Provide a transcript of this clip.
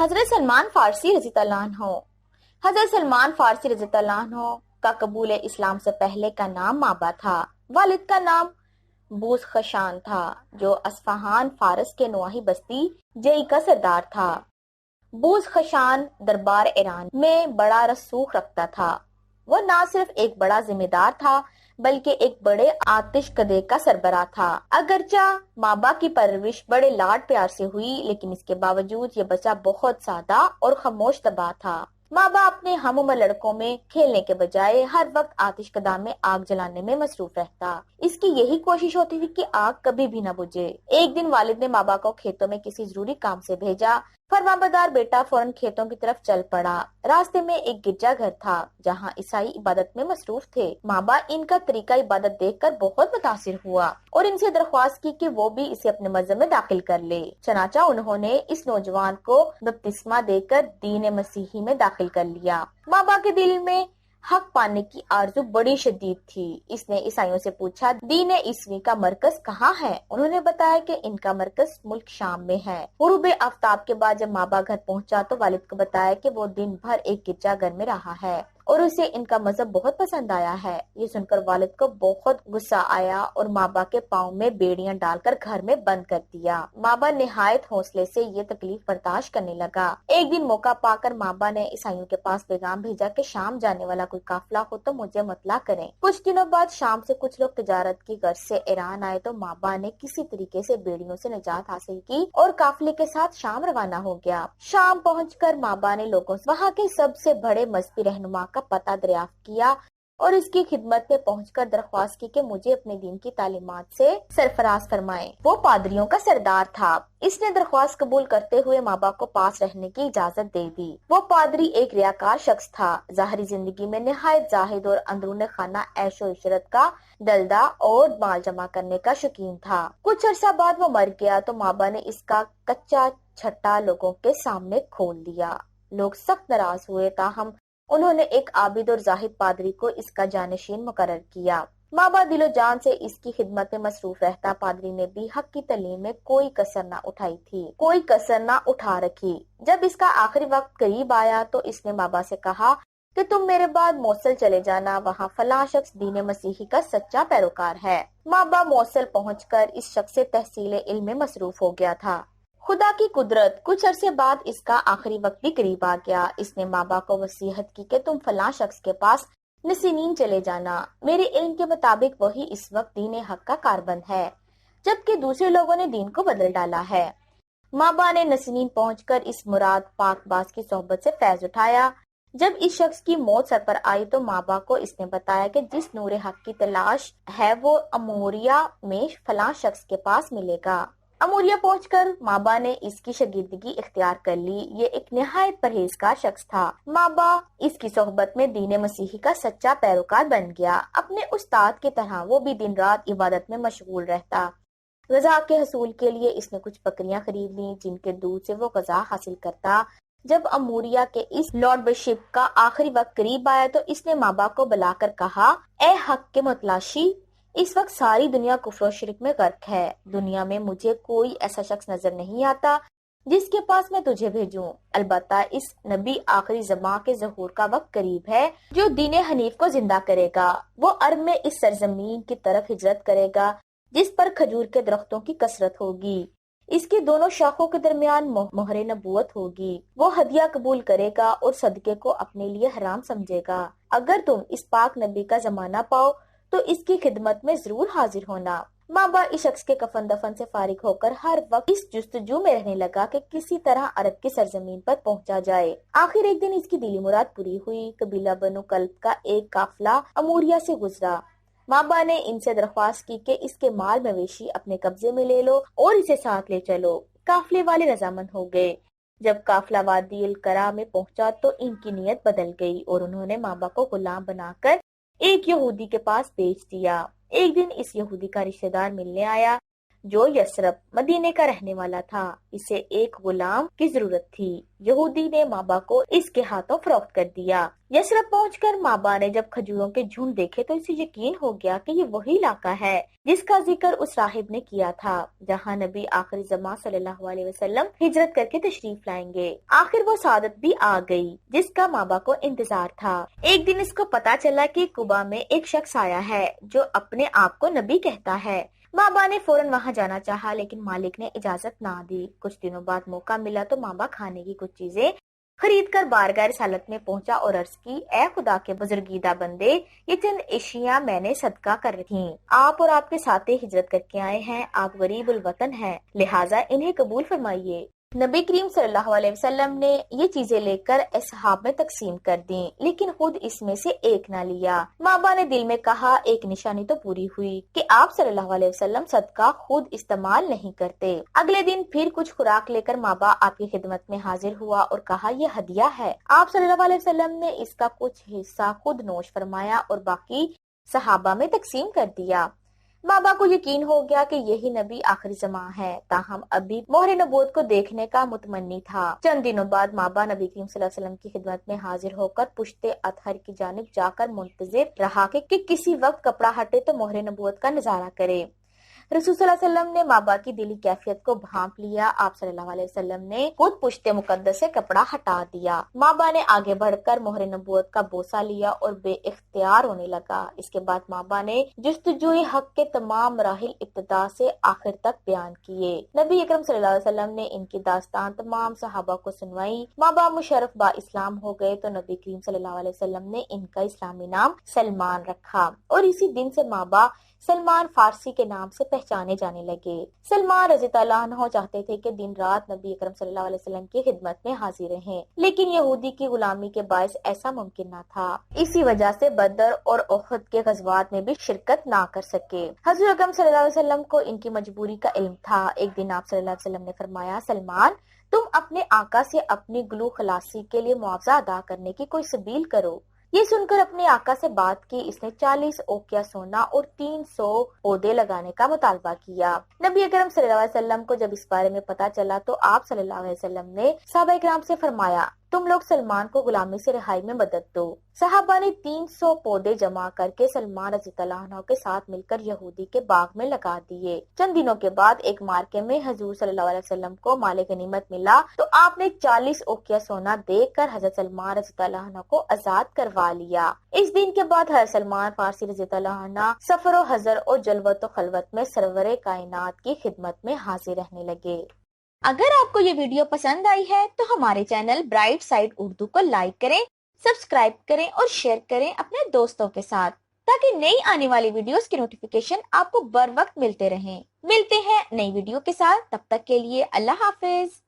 حضرت سلمان فارسی رضی اللہ عنہ۔ حضرت سلمان فارسی رضی اللہ عنہ کا قبول اسلام سے پہلے کا نام مابا تھا۔ والد کا نام بوز خشان تھا جو اصفہان فارس کے نواحی بستی جئی کا سردار تھا۔ بوز خشان دربار ایران میں بڑا رسوخ رکھتا تھا۔ وہ نہ صرف ایک بڑا ذمہ دار تھا بلکہ ایک بڑے آتش کدے کا سربراہ تھا۔ اگرچہ مابا کی پرورش بڑے لاڈ پیار سے ہوئی لیکن اس کے باوجود یہ بچہ بہت سادہ اور خاموش طبع تھا۔ مابا اپنے ہم عمر لڑکوں میں کھیلنے کے بجائے ہر وقت آتش کدہ میں آگ جلانے میں مصروف رہتا۔ اس کی یہی کوشش ہوتی تھی کہ آگ کبھی بھی نہ بجھے۔ ایک دن والد نے مابا کو کھیتوں میں کسی ضروری کام سے بھیجا۔ فرمانبردار بیٹا فوراً کھیتوں کی طرف چل پڑا۔ راستے میں ایک گرجا گھر تھا جہاں عیسائی عبادت میں مصروف تھے۔ مابا ان کا طریقہ عبادت دیکھ کر بہت متاثر ہوا اور ان سے درخواست کی کہ وہ بھی اسے اپنے مذہب میں داخل کر لے۔ چنانچہ انہوں نے اس نوجوان کو بپتسمہ دے کر دین مسیحی میں داخل کر لیا۔ مابا کے دل میں حق پانے کی آرزو بڑی شدید تھی۔ اس نے عیسائیوں سے پوچھا دین عیسوی کا مرکز کہاں ہے؟ انہوں نے بتایا کہ ان کا مرکز ملک شام میں ہے۔ غروب آفتاب کے بعد جب مابا گھر پہنچا تو والد کو بتایا کہ وہ دن بھر ایک گرجا گھر میں رہا ہے اور اسے ان کا مذہب بہت پسند آیا ہے۔ یہ سن کر والد کو بہت غصہ آیا اور مابا کے پاؤں میں بیڑیاں ڈال کر گھر میں بند کر دیا۔ مابا نہایت حوصلے سے یہ تکلیف برداشت کرنے لگا۔ ایک دن موقع پا کر مابا نے عیسائیوں کے پاس پیغام بھیجا کہ شام جانے والا کوئی قافلہ ہو تو مجھے مطلع کریں۔ کچھ دنوں بعد شام سے کچھ لوگ تجارت کی غرض سے ایران آئے تو مابا نے کسی طریقے سے بیڑیوں سے نجات حاصل کی اور قافلے کے ساتھ شام روانہ ہو گیا۔ شام پہنچ کر مابا نے لوگوں سے وہاں کے سب سے بڑے مذہبی رہنما کا پتہ دریافت کیا اور اس کی خدمت میں پہنچ کر درخواست کی کہ مجھے اپنے دین کی تعلیمات سے سرفراز فرمائیں۔ وہ پادریوں کا سردار تھا۔ اس نے درخواست قبول کرتے ہوئے مابا کو پاس رہنے کی اجازت دے دی۔ وہ پادری ایک ریاکار شخص تھا، ظاہری زندگی میں نہایت زاہد اور اندرون خانہ عیش و عشرت کا دلدہ اور مال جمع کرنے کا شوقین تھا۔ کچھ عرصہ بعد وہ مر گیا تو مابا نے اس کا کچا چھٹا لوگوں کے سامنے کھول دیا۔ لوگ سخت ناراض ہوئے تاہم انہوں نے ایک عابد اور زاہد پادری کو اس کا جانشین مقرر کیا۔ مابا دل و جان سے اس کی خدمت میں مصروف رہتا۔ پادری نے بھی حق کی تعلیم میں کوئی کسر نہ اٹھائی تھی، کوئی کسر نہ اٹھا رکھی۔ جب اس کا آخری وقت قریب آیا تو اس نے مابا سے کہا کہ تم میرے بعد موصل چلے جانا، وہاں فلاں شخص دین مسیحی کا سچا پیروکار ہے۔ مابا موصل پہنچ کر اس شخص سے تحصیل علم میں مصروف ہو گیا تھا۔ خدا کی قدرت، کچھ عرصے بعد اس کا آخری وقت بھی قریب آ گیا۔ اس نے مابا کو وصیت کی کہ تم فلاں شخص کے پاس نسینین چلے جانا، میرے علم کے مطابق وہی اس وقت دین حق کا کاربند ہے جبکہ دوسرے لوگوں نے دین کو بدل ڈالا ہے۔ مابا نے نسینین پہنچ کر اس مراد پاک باز کی صحبت سے فیض اٹھایا۔ جب اس شخص کی موت سر پر آئی تو مابا کو اس نے بتایا کہ جس نور حق کی تلاش ہے وہ اموریا میں فلاں شخص کے پاس ملے گا۔ اموریا پہنچ کر مابا نے اس کی شاگردگی اختیار کر لی۔ یہ ایک نہایت پرہیزگار شخص تھا۔ مابا اس کی صحبت میں دین مسیحی کا سچا پیروکار بن گیا۔ اپنے استاد کی طرح وہ بھی دن رات عبادت میں مشغول رہتا۔ غذا کے حصول کے لیے اس نے کچھ بکریاں خرید لیں جن کے دودھ سے وہ غذا حاصل کرتا۔ جب اموریا کے اس لارڈ بشپ کا آخری وقت قریب آیا تو اس نے مابا کو بلا کر کہا، اے حق کے متلاشی، اس وقت ساری دنیا کفر و شرک میں غرق ہے۔ دنیا میں مجھے کوئی ایسا شخص نظر نہیں آتا جس کے پاس میں تجھے بھیجوں، البتہ اس نبی آخری زمان کے ظہور کا وقت قریب ہے جو دین حنیف کو زندہ کرے گا۔ وہ عرب میں اس سرزمین کی طرف ہجرت کرے گا جس پر کھجور کے درختوں کی کثرت ہوگی۔ اس کی دونوں شاخوں کے درمیان مہر نبوت ہوگی۔ وہ ہدیہ قبول کرے گا اور صدقے کو اپنے لیے حرام سمجھے گا۔ اگر تم اس پاک نبی کا زمانہ پاؤ تو اس کی خدمت میں ضرور حاضر ہونا۔ مابا اس شخص کے کفن دفن سے فارغ ہو کر ہر وقت اس جستجو میں رہنے لگا کہ کسی طرح عرب کی سرزمین پر پہنچا جائے۔ آخر ایک دن اس کی دلی مراد پوری ہوئی۔ قبیلہ بنو کلب کا ایک قافلہ اموریا سے گزرا۔ مابا نے ان سے درخواست کی کہ اس کے مال مویشی اپنے قبضے میں لے لو اور اسے ساتھ لے چلو۔ قافلے والے رضامند ہو گئے۔ جب قافلہ وادی القرا میں پہنچا تو ان کی نیت بدل گئی اور انہوں نے مابا کو غلام بنا کر ایک یہودی کے پاس بیچ دیا۔ ایک دن اس یہودی کا رشتہ دار ملنے آیا جو یثرب مدینے کا رہنے والا تھا۔ اسے ایک غلام کی ضرورت تھی۔ یہودی نے مابا کو اس کے ہاتھوں فروخت کر دیا۔ یثرب پہنچ کر مابا نے جب کھجوروں کے جھنڈ دیکھے تو اسے یقین ہو گیا کہ یہ وہی علاقہ ہے جس کا ذکر اس راہب نے کیا تھا، جہاں نبی آخری زمان صلی اللہ علیہ وسلم ہجرت کر کے تشریف لائیں گے۔ آخر وہ سعادت بھی آ گئی جس کا مابا کو انتظار تھا۔ ایک دن اس کو پتا چلا کہ قبا میں ایک شخص آیا ہے جو اپنے آپ کو نبی کہتا ہے۔ مابا نے فوراً وہاں جانا چاہا لیکن مالک نے اجازت نہ دی۔ کچھ دنوں بعد موقع ملا تو مابا کھانے کی کچھ چیزیں خرید کر بارگاہ رسالت میں پہنچا اور عرض کی، اے خدا کے بزرگیدہ بندے، یہ چند اشیاء میں نے صدقہ کر رکھی۔ آپ اور آپ کے ساتھی ہجرت کر کے آئے ہیں، آپ غریب الوطن ہیں، لہٰذا انہیں قبول فرمائیے۔ نبی کریم صلی اللہ علیہ وسلم نے یہ چیزیں لے کر اصحاب میں تقسیم کر دیں لیکن خود اس میں سے ایک نہ لیا۔ مابا نے دل میں کہا، ایک نشانی تو پوری ہوئی کہ آپ صلی اللہ علیہ وسلم صدقہ خود استعمال نہیں کرتے۔ اگلے دن پھر کچھ خوراک لے کر مابا آپ کی خدمت میں حاضر ہوا اور کہا، یہ ہدیہ ہے۔ آپ صلی اللہ علیہ وسلم نے اس کا کچھ حصہ خود نوش فرمایا اور باقی صحابہ میں تقسیم کر دیا۔ مابا کو یقین ہو گیا کہ یہی نبی آخری زمان ہے، تاہم ابھی مہر نبوت کو دیکھنے کا متمنی تھا۔ چند دنوں بعد مابا نبی کریم صلی اللہ علیہ وسلم کی خدمت میں حاضر ہو کر پشت اطہر کی جانب جا کر منتظر رہا کہ کسی وقت کپڑا ہٹے تو مہر نبوت کا نظارہ کرے۔ رسول صلی اللہ علیہ وسلم نے مابا کی دلی کیفیت کو بھانپ لیا۔ آپ صلی اللہ علیہ وسلم نے خود پشت مقدس سے کپڑا ہٹا دیا۔ مابا نے آگے بڑھ کر مہر نبوت کا بوسہ لیا اور بے اختیار ہونے لگا۔ اس کے بعد مابا نے جستجوئی حق کے تمام مراحل ابتدا سے آخر تک بیان کیے۔ نبی اکرم صلی اللہ علیہ وسلم نے ان کی داستان تمام صحابہ کو سنوائی۔ مابا مشرف با اسلام ہو گئے تو نبی کریم صلی اللہ علیہ وسلم نے ان کا اسلامی نام سلمان رکھا اور اسی دن سے مابا سلمان فارسی کے نام سے پہچانے جانے لگے۔ سلمان رضی اللہ عنہ چاہتے تھے کہ دن رات نبی اکرم صلی اللہ علیہ وسلم کی خدمت میں حاضر رہیں، لیکن یہودی کی غلامی کے باعث ایسا ممکن نہ تھا۔ اسی وجہ سے بدر اور احد کے غزوات میں بھی شرکت نہ کر سکے۔ حضور اکرم صلی اللہ علیہ وسلم کو ان کی مجبوری کا علم تھا۔ ایک دن آپ صلی اللہ علیہ وسلم نے فرمایا، سلمان، تم اپنے آقا سے اپنی گلو خلاصی کے لیے معاوضہ ادا کرنے کی کوئی سبیل کرو۔ یہ سن کر اپنے آقا سے بات کی، اس نے 40 اوقیہ سونا اور 300 پودے لگانے کا مطالبہ کیا۔ نبی اکرم صلی اللہ علیہ وسلم کو جب اس بارے میں پتا چلا تو آپ صلی اللہ علیہ وسلم نے صحابہ کرام سے فرمایا، تم لوگ سلمان کو غلامی سے رہائی میں مدد دو۔ صحابہ نے 300 پودے جمع کر کے سلمان رضی اللہ عنہ کے ساتھ مل کر یہودی کے باغ میں لگا دیے۔ چند دنوں کے بعد ایک مارکے میں حضور صلی اللہ علیہ وسلم کو مال غنیمت ملا تو آپ نے 40 اوقیہ سونا دے کر حضرت سلمان رضی اللہ عنہ کو آزاد کروا لیا۔ اس دن کے بعد حضرت سلمان فارسی رضی اللہ عنہ سفر و حضر اور جلوت و خلوت میں سرور کائنات کی خدمت میں حاضر رہنے لگے۔ اگر آپ کو یہ ویڈیو پسند آئی ہے تو ہمارے چینل برائٹ سائڈ اردو کو لائک کریں، سبسکرائب کریں اور شیئر کریں اپنے دوستوں کے ساتھ تاکہ نئی آنے والی ویڈیوز کی نوٹیفیکیشن آپ کو بر وقت ملتے رہیں۔ ملتے ہیں نئی ویڈیو کے ساتھ، تب تک کے لیے اللہ حافظ۔